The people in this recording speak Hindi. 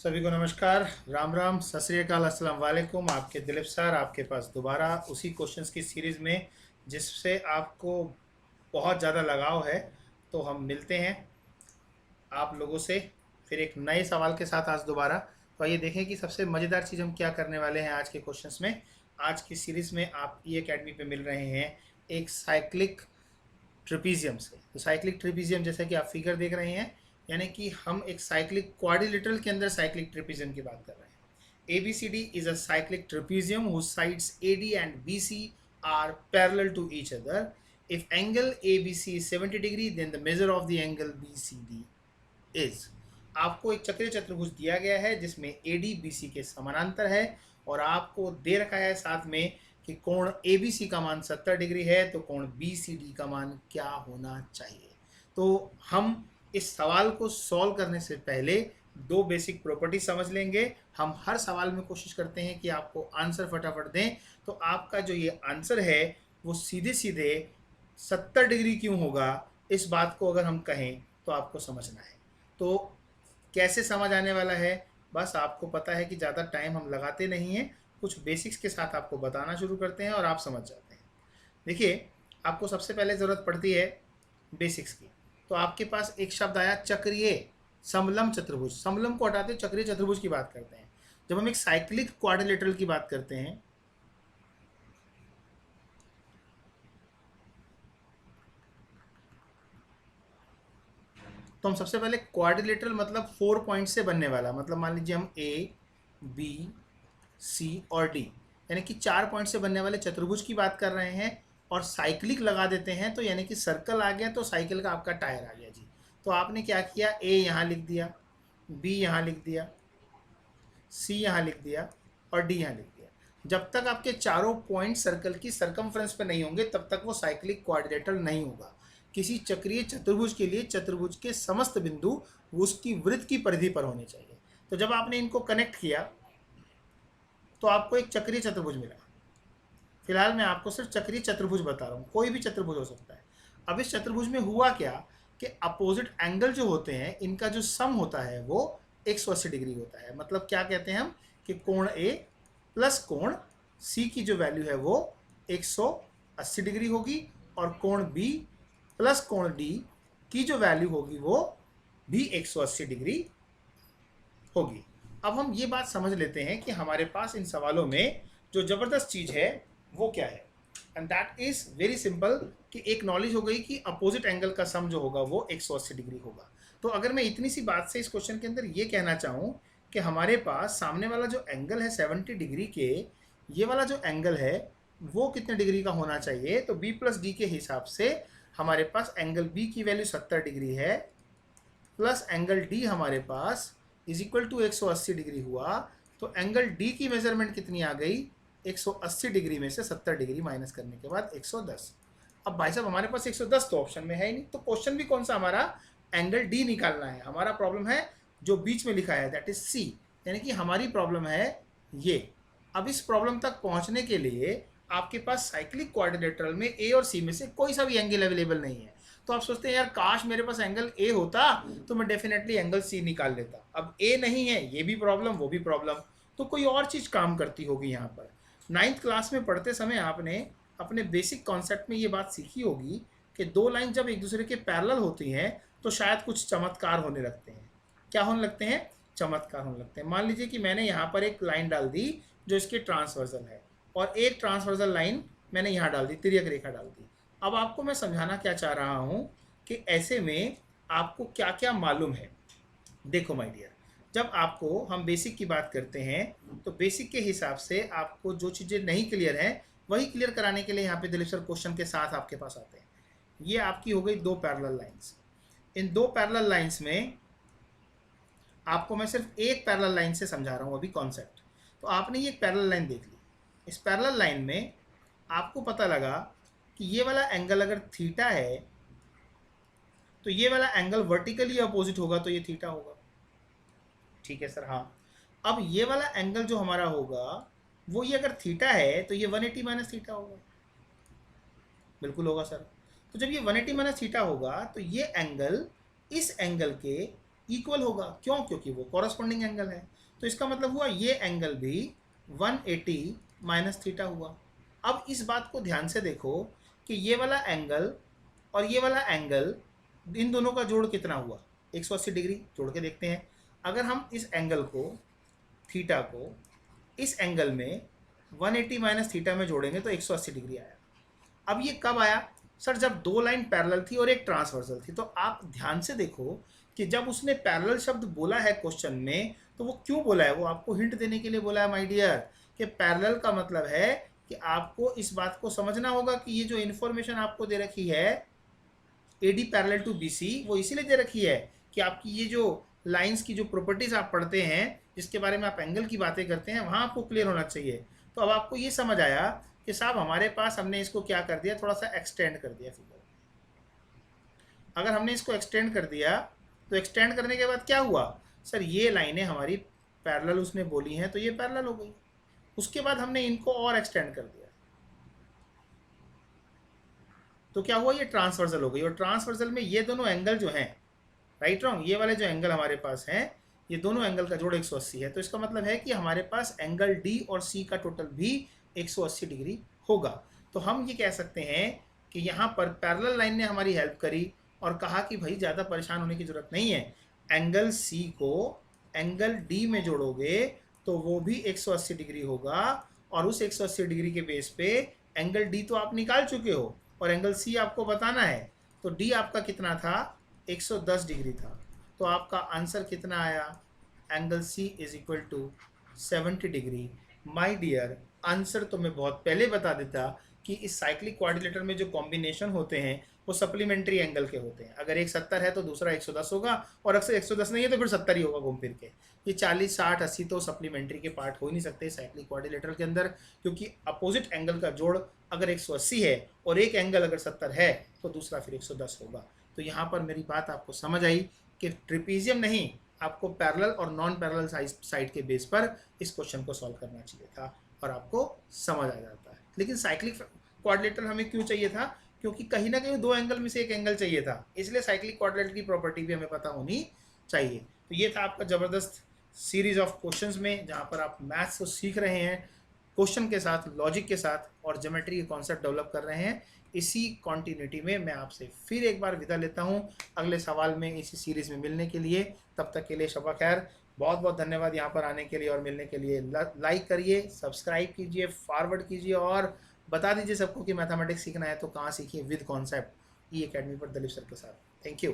सभी को नमस्कार, राम राम, सत श्री अकाल, अस्सलाम वालेकुम। आपके दिलीप सर आपके पास दोबारा उसी क्वेश्चंस की सीरीज़ में जिससे आपको बहुत ज़्यादा लगाव है। तो हम मिलते हैं आप लोगों से फिर एक नए सवाल के साथ आज दोबारा। तो आइए देखें कि सबसे मज़ेदार चीज़ हम क्या करने वाले हैं आज के क्वेश्चंस में। आज की सीरीज़ में आप ई अकेडमी पे मिल रहे हैं एक साइक्लिक ट्रिपीजियम से। तो साइक्लिक ट्रिपीजियम जैसा कि आप फिगर देख रहे हैं, यानी कि हम एक साइक्लिक क्वाड्रिलेटरल के अंदर साइक्लिक ट्रिपीजियम की बात कर रहे हैं। ABCD is a cyclic trapezium whose sides AD and BC are parallel to each other. If angle ABC is 70 degree, then the measure of the angle BCD is। आपको एक चक्रीय चतुर्भुज दिया गया है जिसमें AD BC के समानांतर है और आपको दे रखा है साथ में कि कोण ABC का मान 70 डिग्री है, तो कोण BCD का मान क्या होना चाहिए। तो हम इस सवाल को सॉल्व करने से पहले दो बेसिक प्रॉपर्टी समझ लेंगे। हम हर सवाल में कोशिश करते हैं कि आपको आंसर फटाफट दें, तो आपका जो ये आंसर है वो सीधे सीधे 70 डिग्री क्यों होगा, इस बात को अगर हम कहें तो आपको समझना है। तो कैसे समझ आने वाला है, बस आपको पता है कि ज़्यादा टाइम हम लगाते नहीं हैं, कुछ बेसिक्स के साथ आपको बताना शुरू करते हैं और आप समझ जाते हैं। देखिए, आपको सबसे पहले ज़रूरत पड़ती है बेसिक्स की। तो आपके पास एक शब्द आया चक्रीय समलंब चतुर्भुज। समलंब को हटाते चक्रीय चतुर्भुज की बात करते हैं। जब हम एक साइक्लिक क्वाड्रिलेटरल की बात करते हैं तो हम सबसे पहले क्वाड्रिलेटरल मतलब 4 पॉइंट से बनने वाला, मतलब मान लीजिए हम A, B, C और D यानी कि 4 पॉइंट से बनने वाले चतुर्भुज की बात कर रहे हैं। और साइक्लिक लगा देते हैं तो यानी कि सर्कल आ गया, तो साइकिल का आपका टायर आ गया जी। तो आपने क्या किया, A यहाँ लिख दिया, B यहाँ लिख दिया, C यहाँ लिख दिया और D यहाँ लिख दिया। जब तक आपके चारों पॉइंट सर्कल की सरकमफ्रेंस पे नहीं होंगे तब तक वो साइक्लिक क्वाड्रिलेटरल नहीं होगा। किसी चक्रीय चतुर्भुज के लिए चतुर्भुज के समस्त बिंदु उसकी वृत्त की परिधि पर होने चाहिए। तो जब आपने इनको कनेक्ट किया तो आपको एक चक्रीय चतुर्भुज मिला। फिलहाल मैं आपको सिर्फ चक्रीय चतुर्भुज बता रहा हूँ, कोई भी चतुर्भुज हो सकता है। अब इस चतुर्भुज में हुआ क्या कि अपोजिट एंगल जो होते हैं इनका जो सम होता है वो 180 डिग्री होता है। मतलब क्या कहते हैं हम कि कोण A प्लस कोण C की जो वैल्यू है वो 180 डिग्री होगी और कोण B प्लस कोण D की जो वैल्यू होगी वो भी 180 डिग्री होगी। अब हम ये बात समझ लेते हैं कि हमारे पास इन सवालों में जो ज़बरदस्त चीज़ है वो क्या है। And that is very simple कि एक नॉलेज हो गई कि अपोजिट एंगल का सम जो होगा वो 180 डिग्री होगा। तो अगर मैं इतनी सी बात से इस क्वेश्चन के अंदर ये कहना चाहूँ कि हमारे पास सामने वाला जो एंगल है 70 डिग्री के, ये वाला जो एंगल है वो कितने डिग्री का होना चाहिए, तो B प्लस डी के हिसाब से हमारे पास एंगल B की वैल्यू 70 डिग्री है प्लस एंगल D हमारे पास इज इक्वल टू 180 डिग्री हुआ। तो एंगल D की मेजरमेंट कितनी आ गई, 180 डिग्री में से 70 डिग्री माइनस करने के बाद 110। अब भाई साहब हमारे पास 110 तो ऑप्शन में है ही नहीं, तो क्वेश्चन भी कौन सा हमारा एंगल D निकालना है। हमारा प्रॉब्लम है जो बीच में लिखा है दैट इज C, यानी कि हमारी प्रॉब्लम है ये। अब इस प्रॉब्लम तक पहुंचने के लिए आपके पास साइक्लिक क्वाड्रिलेटरल में A और C में से कोई सा भी एंगल अवेलेबल नहीं है। तो आप सोचते हैं यार काश मेरे पास एंगल A होता तो मैं डेफिनेटली एंगल C निकाल लेता। अब A नहीं है, ये भी प्रॉब्लम वो भी प्रॉब्लम, तो कोई और चीज़ काम करती होगी यहाँ पर। 9th क्लास में पढ़ते समय आपने अपने बेसिक कॉन्सेप्ट में ये बात सीखी होगी कि दो लाइन जब एक दूसरे के पैरेलल होती हैं तो शायद कुछ चमत्कार होने लगते हैं। क्या होने लगते हैं, चमत्कार होने लगते हैं। मान लीजिए कि मैंने यहाँ पर एक लाइन डाल दी जो इसके ट्रांसवर्सल है और एक ट्रांसवर्सल लाइन मैंने यहाँ डाल दी, तिर्यक रेखा डाल दी। अब आपको मैं समझाना क्या चाह रहा हूँ कि ऐसे में आपको क्या क्या मालूम है। देखो माय डियर, जब आपको हम बेसिक की बात करते हैं तो बेसिक के हिसाब से आपको जो चीज़ें नहीं क्लियर हैं वही क्लियर कराने के लिए यहाँ पे दिलीप सर क्वेश्चन के साथ आपके पास आते हैं। ये आपकी हो गई दो पैरेलल लाइंस। इन दो पैरेलल लाइंस में आपको मैं सिर्फ एक पैरेलल लाइन से समझा रहा हूँ अभी कॉन्सेप्ट। तो आपने ये पैरेलल लाइन देख ली, इस पैरेलल लाइन में आपको पता लगा कि ये वाला एंगल अगर थीटा है तो ये वाला एंगल वर्टिकली अपोजिट होगा तो ये थीटा होगा। ठीक है सर, हाँ। अब ये वाला एंगल जो हमारा होगा वो ये अगर थीटा है तो ये 180 माइनस थीटा होगा। बिल्कुल होगा सर। तो जब ये 180 माइनस थीटा होगा तो ये एंगल इस एंगल के इक्वल होगा। क्यों? क्योंकि वो कॉरस्पॉन्डिंग एंगल है। तो इसका मतलब हुआ ये एंगल भी 180 माइनस थीटा हुआ। अब इस बात को ध्यान से देखो कि ये वाला एंगल और ये वाला एंगल, इन दोनों का जोड़ कितना हुआ? 180 डिग्री। जोड़ के देखते हैं। अगर हम इस एंगल को, थीटा को, इस एंगल में 180 माइनस थीटा में जोड़ेंगे तो 180 डिग्री आया। अब ये कब आया? सर जब दो लाइन पैरेलल थी और एक ट्रांसवर्सल थी। तो आप ध्यान से देखो कि जब उसने पैरेलल शब्द बोला है क्वेश्चन में, तो वो क्यों बोला है? वो आपको हिंट देने के लिए बोला है माय डियर, कि पैरेलल का मतलब है कि आपको इस बात को समझना होगा कि ये जो इन्फॉर्मेशन आपको दे रखी है AD पैरेलल टू BC, वो इसीलिए दे रखी है कि आपकी ये जो लाइंस की जो प्रॉपर्टीज आप पढ़ते हैं, जिसके बारे में आप एंगल की बातें करते हैं, वहाँ आपको क्लियर होना चाहिए। तो अब आपको ये समझ आया कि साहब हमारे पास, हमने इसको क्या कर दिया, थोड़ा सा एक्सटेंड कर दिया फिगर। अगर हमने इसको एक्सटेंड कर दिया तो एक्सटेंड करने के बाद क्या हुआ? सर ये लाइनें हमारी पैरेलल उसने बोली हैं तो ये पैरेलल हो गई। उसके बाद हमने इनको और एक्सटेंड कर दिया तो क्या हुआ? ये ट्रांसवर्सल हो गई। और ट्रांसवर्सल में ये दोनों एंगल जो हैं, राइट रॉन्ग, ये वाले जो एंगल हमारे पास हैं, ये दोनों एंगल का जोड़ 180 है। तो इसका मतलब है कि हमारे पास एंगल D और C का टोटल भी 180 डिग्री होगा। तो हम ये कह सकते हैं कि यहाँ पर पैरेलल लाइन ने हमारी हेल्प करी और कहा कि भाई ज़्यादा परेशान होने की ज़रूरत नहीं है, एंगल C को एंगल D में जोड़ोगे तो वो भी 180 डिग्री होगा। और उस 180 डिग्री के बेस पे एंगल D तो आप निकाल चुके हो और एंगल C आपको बताना है। तो D आपका कितना था? 110 डिग्री था। तो आपका आंसर कितना आया? Angle C is equal to 70 degree. My dear, answer तो मैं बहुत पहले बता देता कि इस साइक्लिक क्वाड्रिलेटर में जो कॉम्बिनेशन होते हैं वो सप्लीमेंट्री एंगल के होते हैं। अगर एक 70 है तो दूसरा 110 होगा, और अक्सर 110 नहीं है तो फिर 70 ही होगा घूम फिर के। ये 40, 60, 80 तो सप्लीमेंट्री के पार्ट हो ही नहीं सकते साइक्लिक क्वाड्रिलेटर के अंदर, क्योंकि अपोजिट एंगल का जोड़ अगर 180 है और एक एंगल अगर 70 है तो दूसरा फिर 110 होगा। तो यहाँ पर मेरी बात आपको समझ आई कि ट्रिपीजियम नहीं, आपको पैरेलल और नॉन पैरेलल साइड के बेस पर इस क्वेश्चन को सॉल्व करना चाहिए था और आपको समझ आ जाता है। लेकिन साइक्लिक क्वाड्रिलेटर हमें क्यों चाहिए था? क्योंकि कहीं ना कहीं दो एंगल में से एक एंगल चाहिए था, इसलिए साइक्लिक क्वाड्रिलेटर की प्रॉपर्टी भी हमें पता होनी चाहिए। तो ये था आपका ज़बरदस्त सीरीज ऑफ क्वेश्चंस में, जहाँ पर आप मैथ्स को सीख रहे हैं, क्वेश्चन के साथ, लॉजिक के साथ, और ज्योमेट्री के कॉन्सेप्ट डेवलप कर रहे हैं। इसी कॉन्टिन्यूटी में मैं आपसे फिर एक बार विदा लेता हूं अगले सवाल में इसी सीरीज़ में मिलने के लिए। तब तक के लिए शबा खैर। बहुत बहुत धन्यवाद यहाँ पर आने के लिए और मिलने के लिए। लाइक करिए, सब्सक्राइब कीजिए, फॉरवर्ड कीजिए और बता दीजिए सबको कि मैथमेटिक्स सीखना है तो कहाँ सीखिए विद कॉन्सेप्ट ई अकेडमी पर दिलीप सर के साथ। Thank you.